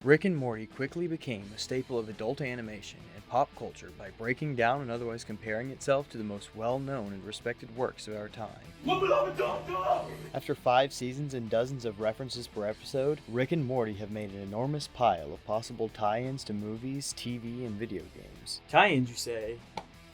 Rick and Morty quickly became a staple of adult animation and pop culture by breaking down and otherwise comparing itself to the most well-known and respected works of our time. After 5 seasons and dozens of references per episode, Rick and Morty have made an enormous pile of possible tie-ins to movies, TV, and video games. Tie-ins, you say?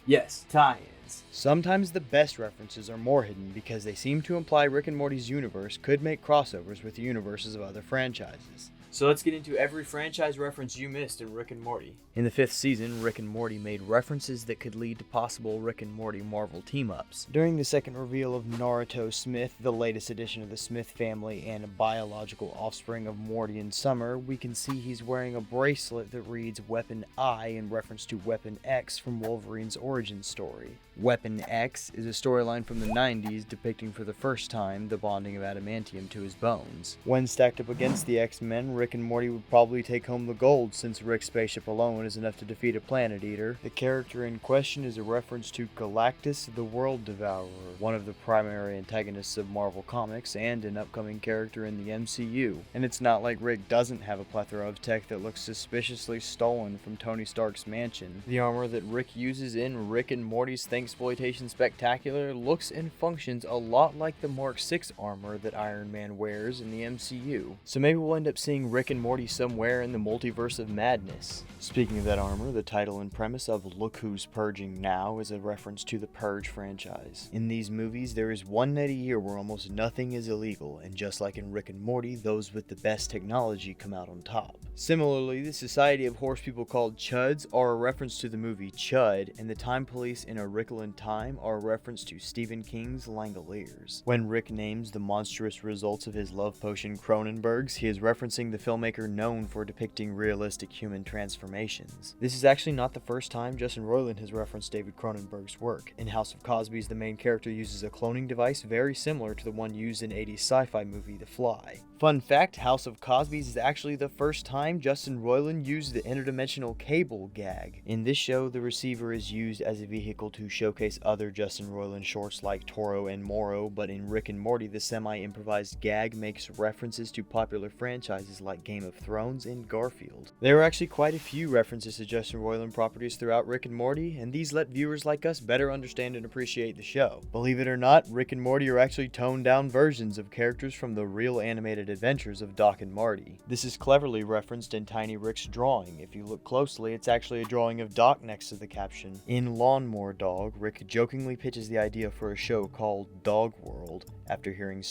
Yes, tie-ins. Sometimes the best references are more hidden because they seem to imply Rick and Morty's universe could make crossovers with the universes of other franchises. So let's get into every franchise reference you missed in Rick and Morty. In the 5th season, Rick and Morty made references that could lead to possible Rick and Morty Marvel team-ups. During the second reveal of Naruto Smith, the latest addition of the Smith family and a biological offspring of Morty and Summer, we can see he's wearing a bracelet that reads Weapon I in reference to Weapon X from Wolverine's origin story. Weapon X is a storyline from the 90s depicting for the first time the bonding of adamantium to his bones. When stacked up against the X-Men, Rick and Morty would probably take home the gold since Rick's spaceship alone is enough to defeat a planet eater. The character in question is a reference to Galactus the World Devourer, one of the primary antagonists of Marvel Comics and an upcoming character in the MCU. And it's not like Rick doesn't have a plethora of tech that looks suspiciously stolen from Tony Stark's mansion. The armor that Rick uses in Rick and Morty's Thanksploitation Spectacular looks and functions a lot like the Mark VI armor that Iron Man wears in the MCU. So maybe we'll end up seeing Rick and Morty somewhere in the multiverse of madness. Speaking of that armor, the title and premise of Look Who's Purging Now is a reference to the Purge franchise. In these movies, there is one night a year where almost nothing is illegal, and just like in Rick and Morty, those with the best technology come out on top. Similarly, the Society of Horse People called Chuds are a reference to the movie Chud, and the Time Police in A Wrinkle in Time are a reference to Stephen King's Langoliers. When Rick names the monstrous results of his love potion Cronenberg's, he is referencing the filmmaker known for depicting realistic human transformations. This is actually not the first time Justin Roiland has referenced David Cronenberg's work. In House of Cosby's, the main character uses a cloning device very similar to the one used in 80s sci-fi movie The Fly. Fun fact, House of Cosby's is actually the first time Justin Roiland used the interdimensional cable gag. In this show, the receiver is used as a vehicle to showcase other Justin Roiland shorts like Toro and Moro, but in Rick and Morty, the semi-improvised gag makes references to popular franchises like Game of Thrones and Garfield. There are actually quite a few references to Justin Roiland properties throughout Rick and Morty, and these let viewers like us better understand and appreciate the show. Believe it or not, Rick and Morty are actually toned-down versions of characters from the real animated adventures of Doc and Marty. This is cleverly referenced in Tiny Rick's drawing. If you look closely, it's actually a drawing of Doc next to the caption. In Lawnmower Dog, Rick jokingly pitches the idea for a show called Dog World after hearing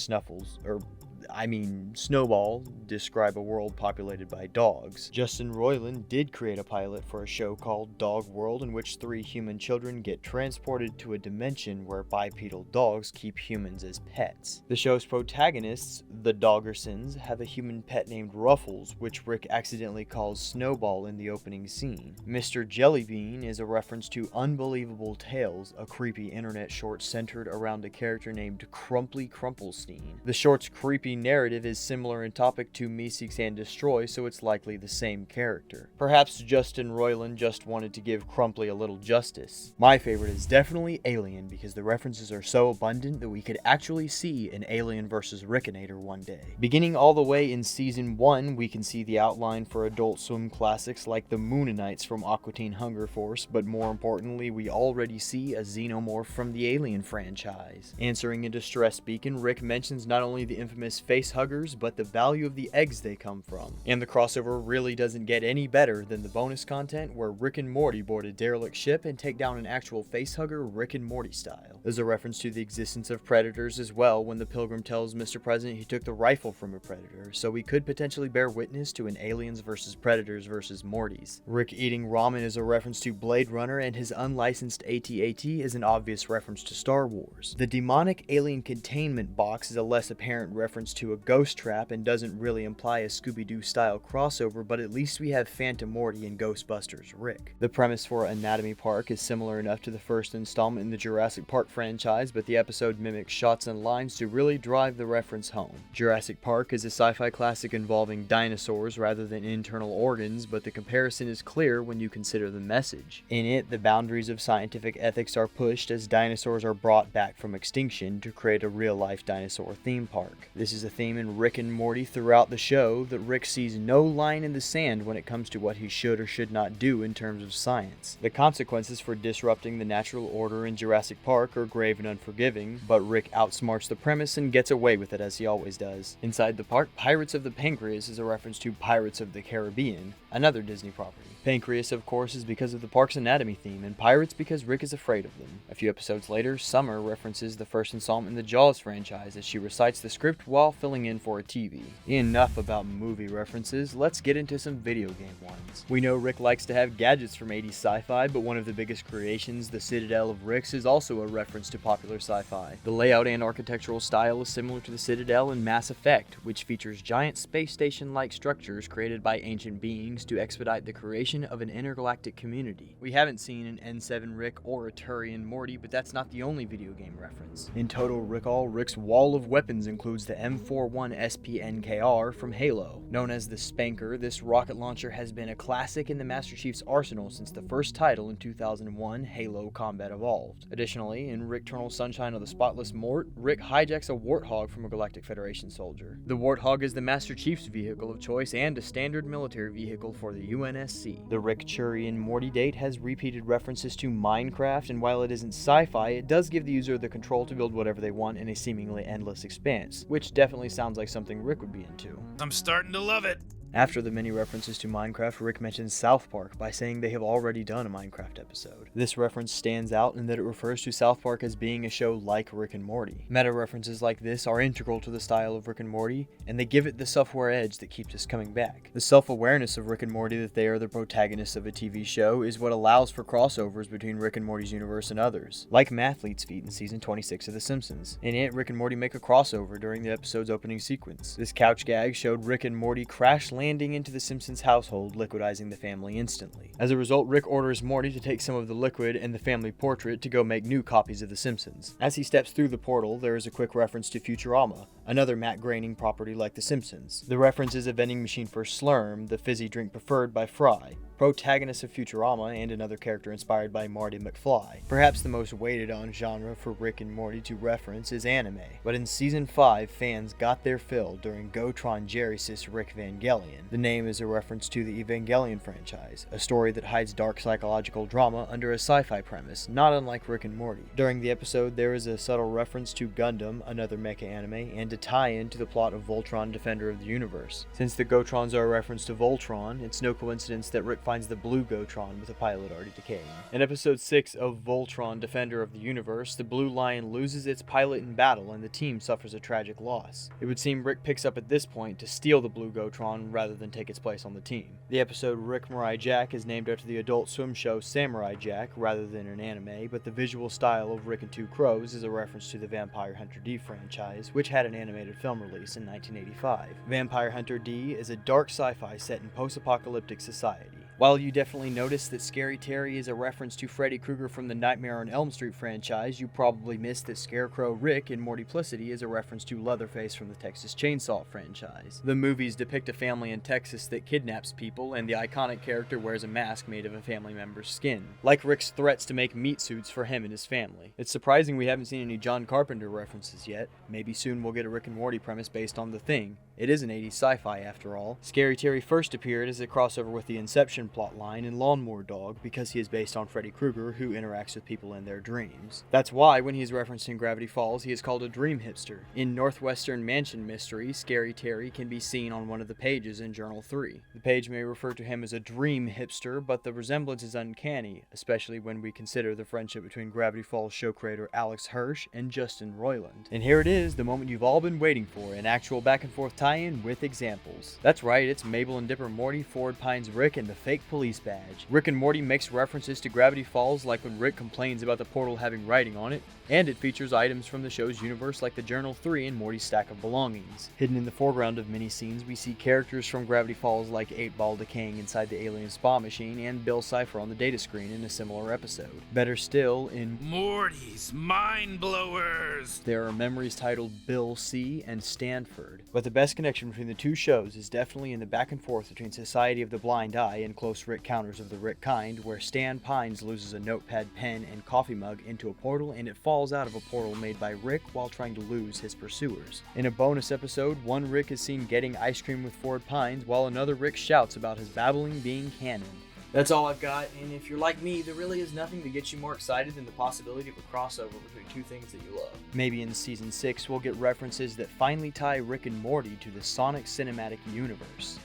Snowball describe a world populated by dogs. Justin Roiland did create a pilot for a show called Dog World in which 3 human children get transported to a dimension where bipedal dogs keep humans as pets. The show's protagonists, the Doggersons, have a human pet named Ruffles, which Rick accidentally calls Snowball in the opening scene. Mr. Jellybean is a reference to Unbelievable Tales, a creepy internet short centered around a character named Crumply Crumplestein. The short's creepy narrative is similar in topic to Me Seeks and Destroy, so it's likely the same character. Perhaps Justin Roiland just wanted to give Crumply a little justice. My favorite is definitely Alien, because the references are so abundant that we could actually see an Alien vs. Rickinator one day. Beginning all the way in Season 1, we can see the outline for Adult Swim classics like the Mooninites from Aqua Teen Hunger Force, but more importantly, we already see a xenomorph from the Alien franchise. Answering a distress beacon, Rick mentions not only the infamous face huggers, but the value of the eggs they come from. And the crossover really doesn't get any better than the bonus content where Rick and Morty board a derelict ship and take down an actual face hugger Rick and Morty style. There's a reference to the existence of predators as well when the Pilgrim tells Mr. President he took the rifle from a predator, so we could potentially bear witness to an Aliens vs. Predators vs. Mortys. Rick eating ramen is a reference to Blade Runner, and his unlicensed AT-AT is an obvious reference to Star Wars. The demonic alien containment box is a less apparent reference to a ghost trap and doesn't really imply a Scooby-Doo style crossover, but at least we have Phantom Morty and Ghostbusters Rick. The premise for Anatomy Park is similar enough to the first installment in the Jurassic Park franchise, but the episode mimics shots and lines to really drive the reference home. Jurassic Park is a sci-fi classic involving dinosaurs rather than internal organs, but the comparison is clear when you consider the message. In it, the boundaries of scientific ethics are pushed as dinosaurs are brought back from extinction to create a real-life dinosaur theme park. This is a theme in Rick and Morty throughout the show that Rick sees no line in the sand when it comes to what he should or should not do in terms of science. The consequences for disrupting the natural order in Jurassic Park are grave and unforgiving, but Rick outsmarts the premise and gets away with it as he always does. Inside the park, Pirates of the Pancreas is a reference to Pirates of the Caribbean, another Disney property. Pancreas, of course, is because of the park's anatomy theme, and Pirates because Rick is afraid of them. A few episodes later, Summer references the first installment in the Jaws franchise as she recites the script while filling in for a TV. Enough about movie references, let's get into some video game ones. We know Rick likes to have gadgets from 80s sci-fi, but one of the biggest creations, the Citadel of Rick's, is also a reference to popular sci-fi. The layout and architectural style is similar to the Citadel in Mass Effect, which features giant space station-like structures created by ancient beings to expedite the creation of an intergalactic community. We haven't seen an N7 Rick or a Turian Morty, but that's not the only video game reference. In Total Recall, Rick's wall of weapons includes the M41 SPNKR from Halo. Known as the Spanker, this rocket launcher has been a classic in the Master Chief's arsenal since the first title in 2001, Halo Combat Evolved. Additionally, in Rick Eternal Sunshine of the Spotless Mort, Rick hijacks a Warthog from a Galactic Federation soldier. The Warthog is the Master Chief's vehicle of choice and a standard military vehicle for the UNSC. The Rick Turian Morty date has repeated references to Minecraft, and while it isn't sci-fi, it does give the user the control to build whatever they want in a seemingly endless expanse, which definitely sounds like something Rick would be into. I'm starting to love it. After the many references to Minecraft, Rick mentions South Park by saying they have already done a Minecraft episode. This reference stands out in that it refers to South Park as being a show like Rick and Morty. Meta references like this are integral to the style of Rick and Morty, and they give it the self-aware edge that keeps us coming back. The self-awareness of Rick and Morty that they are the protagonists of a TV show is what allows for crossovers between Rick and Morty's universe and others, like Mathlete's feat in season 26 of The Simpsons. In it, Rick and Morty make a crossover during the episode's opening sequence. This couch gag showed Rick and Morty crash landing into the Simpsons household, liquidizing the family instantly. As a result, Rick orders Morty to take some of the liquid and the family portrait to go make new copies of The Simpsons. As he steps through the portal, there is a quick reference to Futurama, another Matt Groening property like The Simpsons. The reference is a vending machine for Slurm, the fizzy drink preferred by Fry, protagonist of Futurama and another character inspired by Marty McFly. Perhaps the most weighted on genre for Rick and Morty to reference is anime, but in Season 5, fans got their fill during Gotron Jerry's Rick Vangelion. The name is a reference to the Evangelion franchise, a story that hides dark psychological drama under a sci-fi premise, not unlike Rick and Morty. During the episode, there is a subtle reference to Gundam, another mecha anime, and a tie-in to the plot of Voltron Defender of the Universe. Since the Gotrons are a reference to Voltron, it's no coincidence that Rick finds the blue Gotron with a pilot already decaying. In episode 6 of Voltron Defender of the Universe, the Blue Lion loses its pilot in battle and the team suffers a tragic loss. It would seem Rick picks up at this point to steal the blue Gotron rather than take its place on the team. The episode Rick Mirai Jack is named after the Adult Swim show Samurai Jack rather than an anime, but the visual style of Rick and Two Crows is a reference to the Vampire Hunter D franchise, which had an animated film release in 1985. Vampire Hunter D is a dark sci-fi set in post-apocalyptic society. While you definitely notice that Scary Terry is a reference to Freddy Krueger from the Nightmare on Elm Street franchise, you probably missed that Scarecrow Rick in Mortyplicity is a reference to Leatherface from the Texas Chainsaw franchise. The movies depict a family in Texas that kidnaps people, and the iconic character wears a mask made of a family member's skin, like Rick's threats to make meat suits for him and his family. It's surprising we haven't seen any John Carpenter references yet. Maybe soon we'll get a Rick and Morty premise based on The Thing. It is an 80s sci-fi after all. Scary Terry first appeared as a crossover with the Inception plotline in Lawnmower Dog because he is based on Freddy Krueger, who interacts with people in their dreams. That's why when he is referenced in Gravity Falls, he is called a dream hipster. In Northwestern Mansion Mystery, Scary Terry can be seen on one of the pages in Journal 3. The page may refer to him as a dream hipster, but the resemblance is uncanny, especially when we consider the friendship between Gravity Falls show creator Alex Hirsch and Justin Roiland. And here it is, the moment you've all been waiting for, an actual back-and-forth tie-in with examples. That's right, it's Mabel and Dipper Morty, Ford Pines Rick, and the fake police badge. Rick and Morty makes references to Gravity Falls, like when Rick complains about the portal having writing on it, and it features items from the show's universe like the Journal 3 and Morty's stack of belongings. Hidden in the foreground of many scenes, we see characters from Gravity Falls like 8-Ball decaying inside the alien spa machine and Bill Cipher on the data screen in a similar episode. Better still, in Mortys, Mind Blowers, there are memories titled Bill C. and Stanford. But the best connection between the two shows is definitely in the back and forth between Society of the Blind Eye and close Rick counters of the Rick kind, where Stan Pines loses a notepad, pen, and coffee mug into a portal, and it falls out of a portal made by Rick while trying to lose his pursuers. In a bonus episode, one Rick is seen getting ice cream with Ford Pines, while another Rick shouts about his babbling being canon. That's all I've got, and if you're like me, there really is nothing that gets you more excited than the possibility of a crossover between two things that you love. Maybe in Season 6 we'll get references that finally tie Rick and Morty to the Sonic cinematic universe.